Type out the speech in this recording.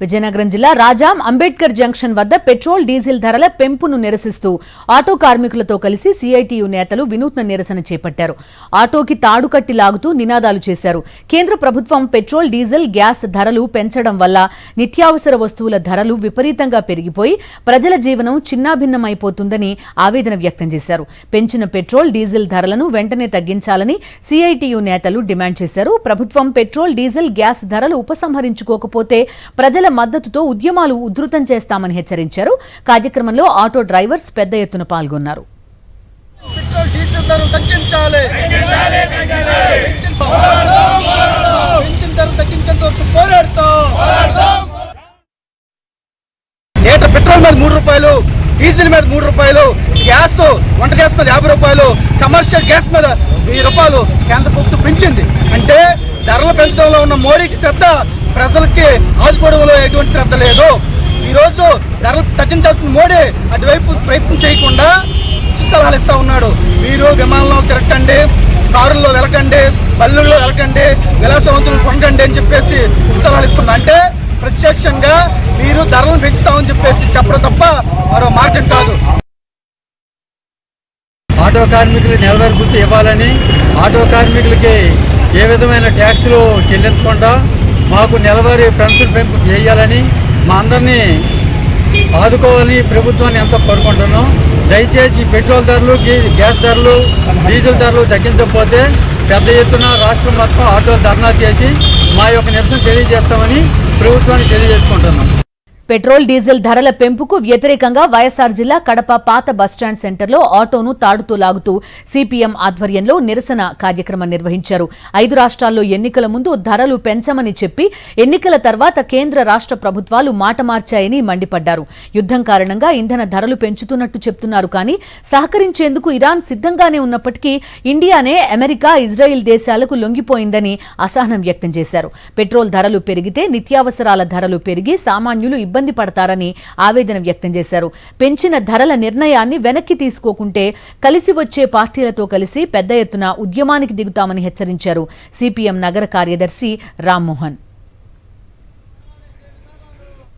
విజయనగరం జిల్లా రాజాం అంబేద్కర్ జంక్షన్ వద్ద petrol diesel ధరల పెంపును నిరసిస్తూ ఆటో కార్మికులతో కలిసి సిఐటియు నేతలు వినూత్న నిరసన చేపట్టారు. ఆటోకి తాడు కట్టి లాగుతూ నినాదాలు చేశారు. కేంద్ర ప్రభుత్వం పెట్రోల్ డీజిల్ గ్యాస్ ధరలు పెంచడం వల్ల నిత్యావసర వస్తువుల ధరలు విపరీతంగా పెరిగిపోయి ప్రజల జీవనం చిన్నాభిన్నమైపోతుందని ఆవేదన వ్యక్తం చేశారు. పెంచిన పెట్రోల్ డీజిల్ ధరలను వెంటనే తగ్గించాలని సిఐటియు నేతలు డిమాండ్ చేశారు. ప్రభుత్వం పెట్రోల్ డీజిల్ గ్యాస్ ధరలు ఉపసంహరించుకోకపోతే ప్రజల మద్దతుతో ఉద్యమాలు ఉధృతం చేస్తామని హెచ్చరించారు. కార్యక్రమంలో ఆటో డ్రైవర్స్ పెద్ద ఎత్తున పాల్గొన్నారు. పెట్రోల్ మీద 3 రూపాయలు, డీజిల్ మీద 3 రూపాయలు, గ్యాస్ వంట గ్యాస్ మీద 50 రూపాయలు, కమర్షియల్ గ్యాస్ మీద 1000 రూపాయలు కేంద్ర ప్రభుత్వం పెంచింది. అంటే ధరలు పెంచడంలో ఉన్న మోడీకి శ్రద్ధ ప్రజలకి ఆదుకోవడంలో ఎటువంటి శ్రద్ధ లేదు. ఈరోజు ధరలు తగ్గించాల్సిన మోడీ అటువైపు ప్రయత్నం చేయకుండా సలహాలు ఇస్తా ఉన్నాడు. మీరు విమానంలో తిరగండి, కారుల్లో వెళ్ళకండి, బల్లుల్లో వెళ్ళకండి, విలాసవంతులు కొనకండి అని చెప్పేసి సలహాలు ఇస్తున్నా. అంటే ప్రత్యక్షంగా మీరు ధరలను పెంచుతామని చెప్పేసి చెప్పడం తప్ప మరో మార్గం కాదు. ఆటో కార్మికులు నెలవారీ గుర్తు ఇవ్వాలని, ఆటో కార్మికులకి ఏ విధమైన ట్యాక్సులు చెల్లించకుండా మాకు నెలవారీ పెన్షన్ పెంపు చేయాలని, మా అందరినీ ఆదుకోవాలని ప్రభుత్వాన్ని ఎంతో కోరుకుంటున్నాం. దయచేసి పెట్రోల్ ధరలు, గ్యాస్ ధరలు, డీజిల్ ధరలు తగ్గించకపోతే పెద్ద ఎత్తున రాష్ట్రం మొత్తం ఆటోలు ధర్నా చేసి మా యొక్క నిరసన తెలియజేస్తామని ప్రభుత్వాన్ని తెలియజేసుకుంటున్నాం. పెట్రోల్ డీజిల్ ధరల పెంపుకు వ్యతిరేకంగా వైఎస్ఆర్ జిల్లా కడప పాత బస్టాండ్ సెంటర్లో ఆటోను తాడుతూ లాగుతూ సిపిఎం ఆధ్వర్యంలో నిరసన కార్యక్రమం నిర్వహించారు. 5 రాష్ట్రాల్లో ఎన్నికల ముందు ధరలు పెంచమని చెప్పి ఎన్నికల తర్వాత కేంద్ర రాష్ట్ర ప్రభుత్వాలు మాట మార్చాయని మండిపడ్డారు. యుద్ధం కారణంగా ఇంధన ధరలు పెంచుతున్నట్టు చెప్తున్నారు. కానీ సహకరించేందుకు ఇరాన్ సిద్ధంగానే ఉన్నప్పటికీ ఇండియానే అమెరికా, ఇజ్రాయిల్ దేశాలకు లొంగిపోయిందని అసహనం వ్యక్తం చేశారు. పెట్రోల్ ధరలు పెరిగితే నిత్యావసరాల ధరలు పెరిగి సామాన్యులు ఇబ్బంది పడతారని ఆవేదన వ్యక్తం చేశారు. పెంచిన ధరల నిర్ణయాన్ని వెనక్కి తీసుకోకుంటే కలిసి వచ్చే పార్టీలతో కలిసి పెద్ద ఎత్తున ఉద్యమానికి దిగుతామని హెచ్చరించారు సిపిఎం నగర కార్యదర్శి రామ్మోహన్.